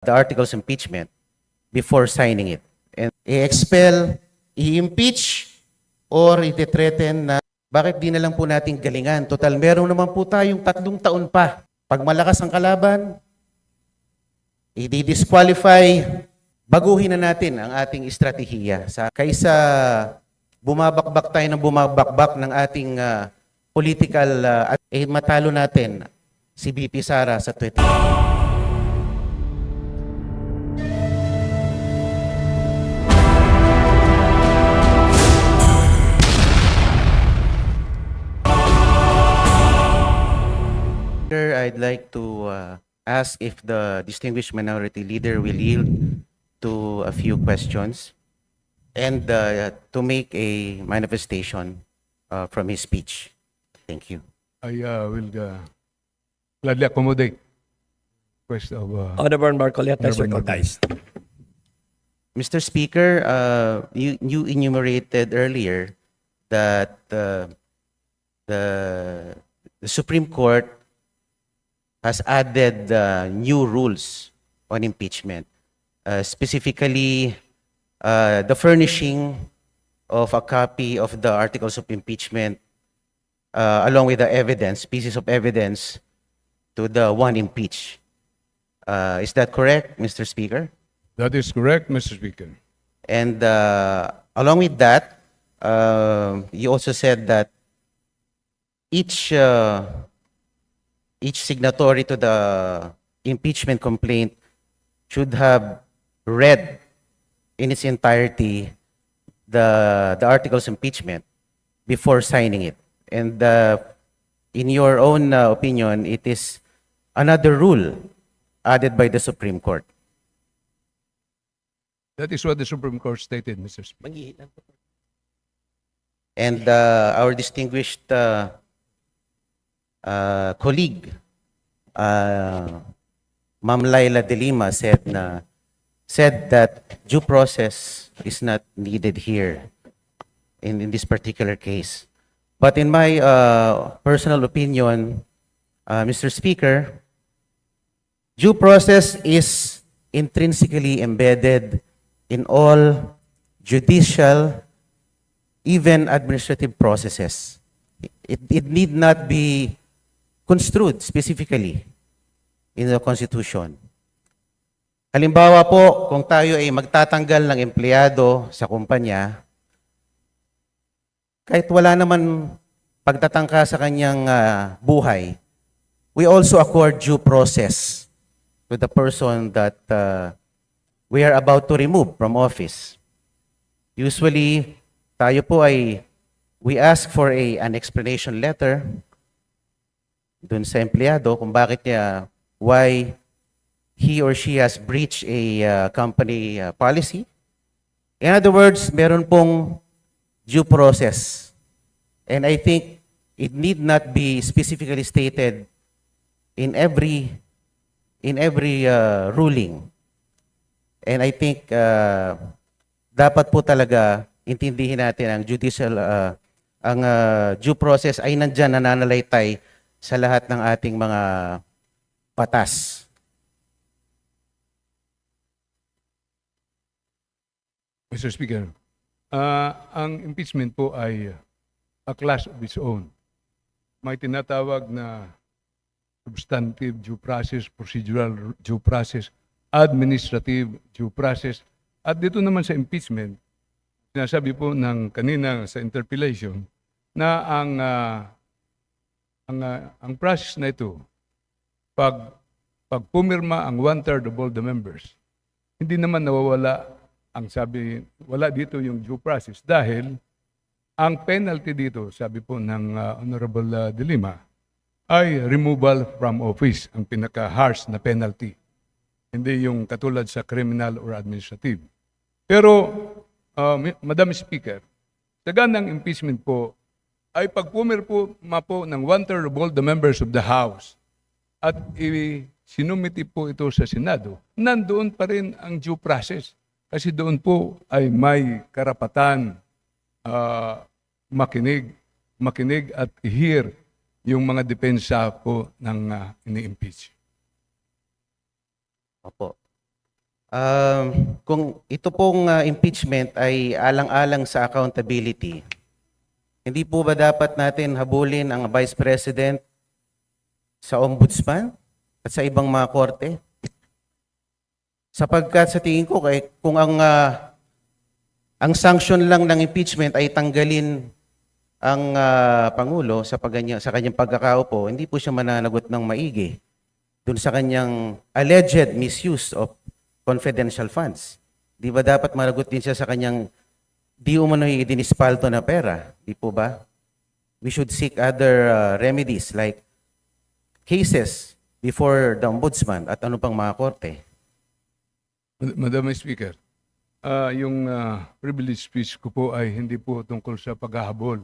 the articles of impeachment before signing it. And i-expel, i-impeach, or i-threaten na bakit di na lang po natin galingan. Total, meron naman po tayong 3 taon pa. Pag malakas ang kalaban, i-disqualify, baguhin na natin ang ating estratehiya. Kaysa bumabakbak tayo ng bumabakbak ng ating political, matalo natin si BP Sara sa Twitter. I'd like to ask if the distinguished minority leader will yield to a few questions and to make a manifestation from his speech. Thank you. I will gladly accommodate request of Honorable Marcoleta is Honorable recognized. Mr. Speaker, you enumerated earlier that the Supreme Court has added new rules on impeachment, specifically the furnishing of a copy of the articles of impeachment along with the evidence, pieces of evidence to the one impeached. Is that correct, Mr. Speaker? That is correct, Mr. Speaker. And along with that, you also said that each signatory to the impeachment complaint should have read in its entirety the articles of impeachment before signing it. And in your own opinion, it is another rule added by the Supreme Court. That is what the Supreme Court stated, Mr. Speaker. And our distinguished colleague, Ma'am Laila De Lima, said that due process is not needed here in this particular case. But in my personal opinion, Mr. Speaker, due process is intrinsically embedded in all judicial, even administrative processes. It need not be construed specifically in the Constitution. Halimbawa po, kung tayo ay magtatanggal ng empleyado sa kumpanya, kahit wala naman pagtatangka sa kanyang buhay, we also accord due process to the person that we are about to remove from office. Usually, tayo po we ask for an explanation letter dun sa empleyado kung bakit why he or she has breached a company policy. In other words, meron pong due process. And I think it need not be specifically stated in every ruling. And I think dapat po talaga intindihin natin ang judicial ang due process ay nandyan, nananalaytay sa lahat ng ating mga batas. Mr. Speaker, ang impeachment po ay a class of its own. May tinatawag na substantive due process, procedural due process, administrative due process. At dito naman sa impeachment, sinasabi po ng kanina sa interpellation na ang process na ito, pag pumirma ang 1/3 of all the members, hindi naman nawawala ang sabi, wala dito yung due process dahil ang penalty dito, sabi po ng Honorable De Lima, ay removal from office, ang pinaka-harsh na penalty. Hindi yung katulad sa criminal or administrative. Pero, Madam Speaker, sa ganang impeachment po, ay pag pumirma po ng 1/3 of all the members of the House at sinumiti po ito sa Senado, nandoon pa rin ang due process. Kasi doon po ay may karapatan makinig at hear yung mga depensa po ng ini-impeach. Opo. Kung ito pong impeachment ay alang-alang sa accountability, hindi po ba dapat natin habulin ang Vice President sa Ombudsman at sa ibang mga korte? Sapagkat sa tingin ko, kung ang sanction lang ng impeachment ay tanggalin ang Pangulo sa kanyang pagkakaupo, hindi po siya mananagot ng maigi dun sa kanyang alleged misuse of confidential funds. Di ba dapat managot din siya sa kanyang di umano'y idinispalto na pera? Di po ba? We should seek other remedies like cases before the Ombudsman at ano pang mga korte. Madam Speaker, yung privilege speech ko po ay hindi po tungkol sa paghahabol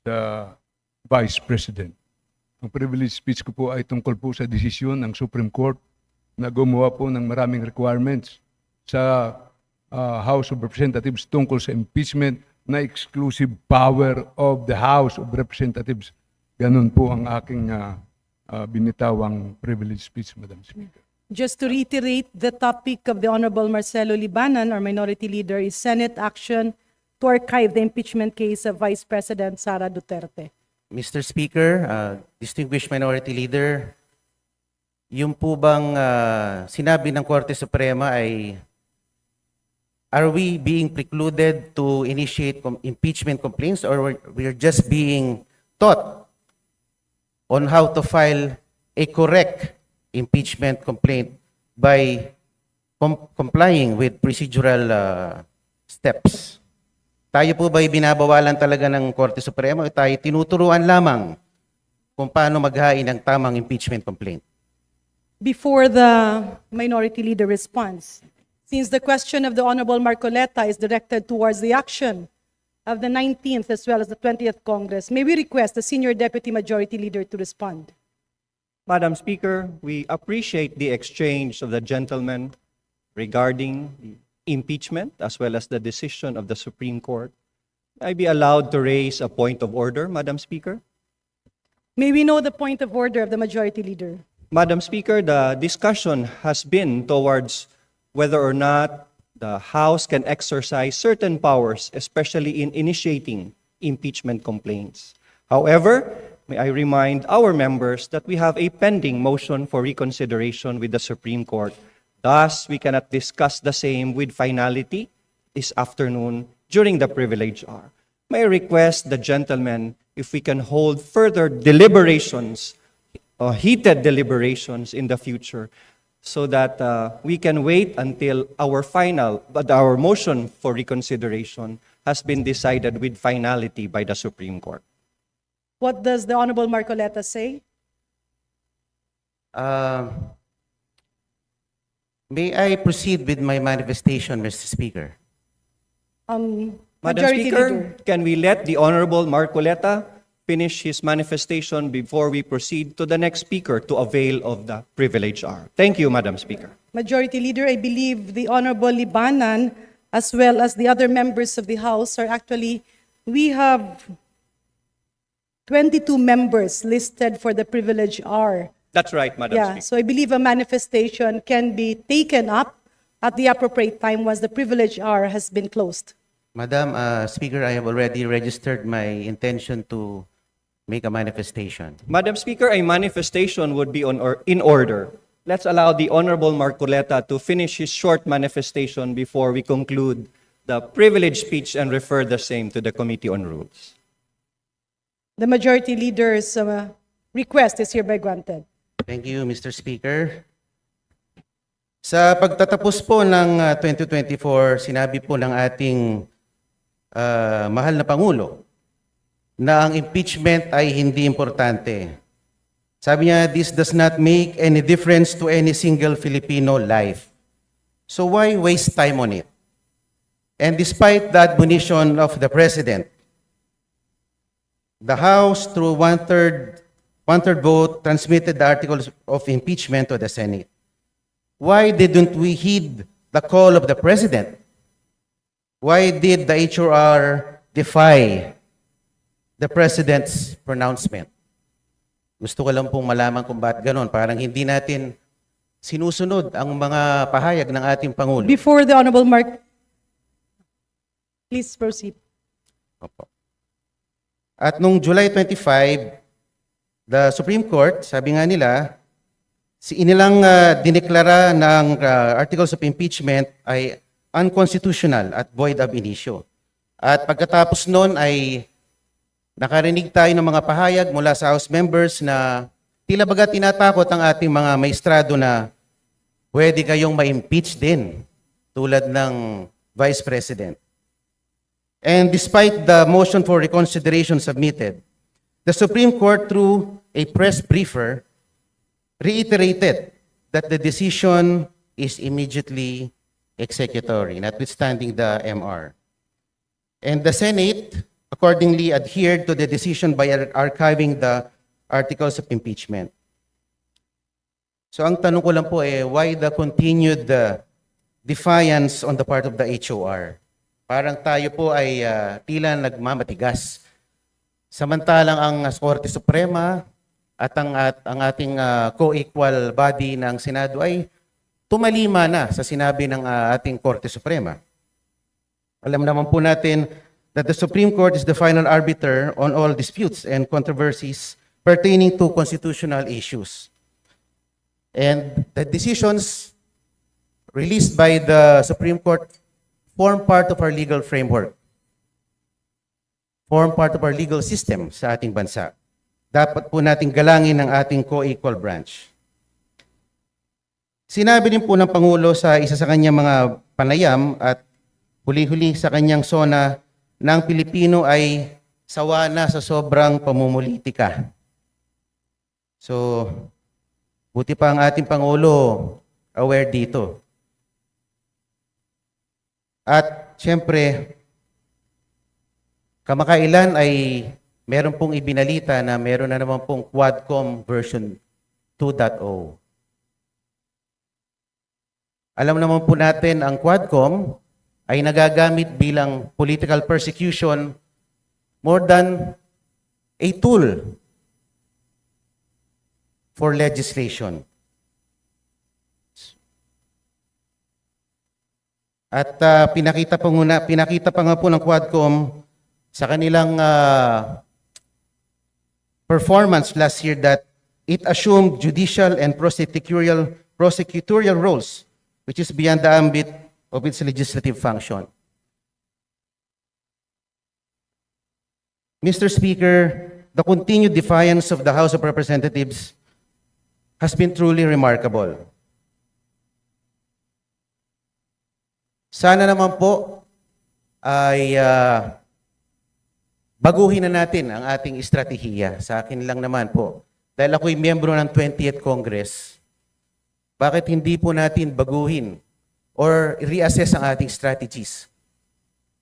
sa Vice President. Ang privilege speech ko po ay tungkol po sa desisyon ng Supreme Court na gumawa po ng maraming requirements sa House of Representatives tungkol sa impeachment na exclusive power of the House of Representatives. Ganun po ang aking binitawang privilege speech, Madam Speaker. Just to reiterate, the topic of the Honorable Marcelo Libanan, our minority leader, is Senate action to archive the impeachment case of Vice President Sara Duterte. Mr. Speaker, distinguished minority leader, yung po bang sinabi ng Korte Suprema ay are we being precluded to initiate impeachment complaints or we're just being taught on how to file a correct impeachment complaint by complying with procedural steps? Tayo po ba'y binabawalan talaga ng Korte Suprema o tayo tinuturuan lamang kung paano maghain ng tamang impeachment complaint? Before the minority leader responds, since the question of the Honorable Marcoleta is directed towards the action of the 19th as well as the 20th Congress, may we request the Senior Deputy Majority Leader to respond? Madam Speaker, we appreciate the exchange of the gentlemen regarding the impeachment as well as the decision of the Supreme Court. May I be allowed to raise a point of order, Madam Speaker? May we know the point of order of the Majority Leader? Madam Speaker, the discussion has been towards whether or not the House can exercise certain powers, especially in initiating impeachment complaints. However, may I remind our members that we have a pending motion for reconsideration with the Supreme Court. Thus, we cannot discuss the same with finality this afternoon during the privilege hour. May I request the gentlemen if we can hold further deliberations, heated deliberations in the future so that we can wait until our motion for reconsideration has been decided with finality by the Supreme Court. What does the Honorable Marcoleta say? May I proceed with my manifestation, Mr. Speaker? Madam Majority Speaker, Leader. can we let the Honorable Marcoleta finish his manifestation before we proceed to the next speaker to avail of the privilege hour? Thank you, Madam Speaker. Majority Leader, I believe the Honorable Libanan as well as the other members of the House are actually, we have 22 members listed for the privilege hour. That's right, Madam Yeah, Speaker. so I believe a manifestation can be taken up at the appropriate time once the privilege hour has been closed. Madam Speaker, I have already registered my intention to make a manifestation. Madam Speaker, a manifestation would be in order. Let's allow the Honorable Marcoleta to finish his short manifestation before we conclude the privilege speech and refer the same to the Committee on Rules. The Majority Leader's request is hereby granted. Thank you, Mr. Speaker. Sa pagtatapos po ng 2024, sinabi po ng ating mahal na Pangulo na ang impeachment ay hindi importante. Sabi niya, this does not make any difference to any single Filipino life. So why waste time on it? And despite the admonition of the President, the House, through one-third vote, transmitted the articles of impeachment to the Senate. Why didn't we heed the call of the President? Why did the HRR defy the President's pronouncement? Gusto ko lang pong malaman kung bakit ganon. Parang hindi natin sinusunod ang mga pahayag ng ating Pangulo. Before the Honorable Mark, please proceed. Opo. At nung July 25, the Supreme Court, sabi nga nila, inilang dineklara ng articles of impeachment ay unconstitutional at void ab initio. At pagkatapos noon ay nakarinig tayo ng mga pahayag mula sa House members na tila baga tinatakot ang ating mga maestrado na pwede kayong ma-impeach din tulad ng Vice President. And despite the motion for reconsideration submitted, the Supreme Court, through a press briefer, reiterated that the decision is immediately executory, notwithstanding the MR. And the Senate accordingly adhered to the decision by archiving the articles of impeachment. So ang tanong ko lang po why the continued defiance on the part of the HOR? Parang tayo po ay tila nagmamatigas. Samantalang ang Korte Suprema at ang ating co-equal body ng Senado ay tumalima na sa sinabi ng ating Korte Suprema. Alam naman po natin that the Supreme Court is the final arbiter on all disputes and controversies pertaining to constitutional issues. And the decisions released by the Supreme Court form part of our legal framework, form part of our legal system sa ating bansa. Dapat po nating galangin ang ating co-equal branch. Sinabi din po ng Pangulo sa isa sa kanyang mga panayam at huli-huli sa kanyang sona na ang Pilipino ay sawa na sa sobrang pamumulitika. So, buti pa ang ating Pangulo aware dito. At siyempre, kamakailan ay meron pong ibinalita na meron na naman pong Quadcom version 2.0. Alam naman po natin ang Quadcom ay nagagamit bilang political persecution more than a tool for legislation. At pinakita pa nga po ng Quadcom sa kanilang performance last year that it assumed judicial and prosecutorial roles, which is beyond the ambit of its legislative function. Mr. Speaker, the continued defiance of the House of Representatives has been truly remarkable. Sana naman po ay baguhin na natin ang ating estratehiya. Sa akin lang naman po. Dahil ako'y miyembro ng 20th Congress, bakit hindi po natin baguhin or reassess ang ating strategies?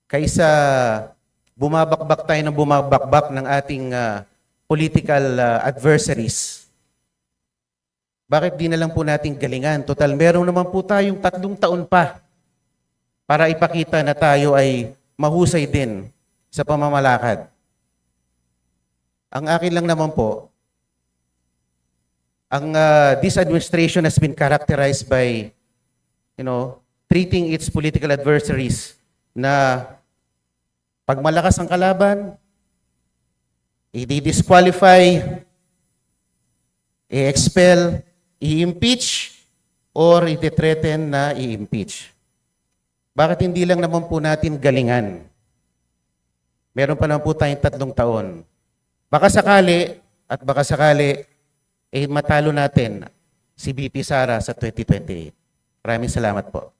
Kaysa bumabakbak tayo ng bumabakbak ng ating political adversaries. Bakit di na lang po natin galingan? Total, meron naman po tayong 3 taon pa para ipakita na tayo ay mahusay din sa pamamalakad. Ang akin lang naman po, ang this administration has been characterized by, treating its political adversaries na pag malakas ang kalaban, i-disqualify, i-expel, i-impeach, or i-threaten na i-impeach. Bakit hindi lang naman po natin galingan? Meron pa naman po tayong 3 taon. Baka sakali, matalo natin si VP Sara sa 2028. Maraming salamat po.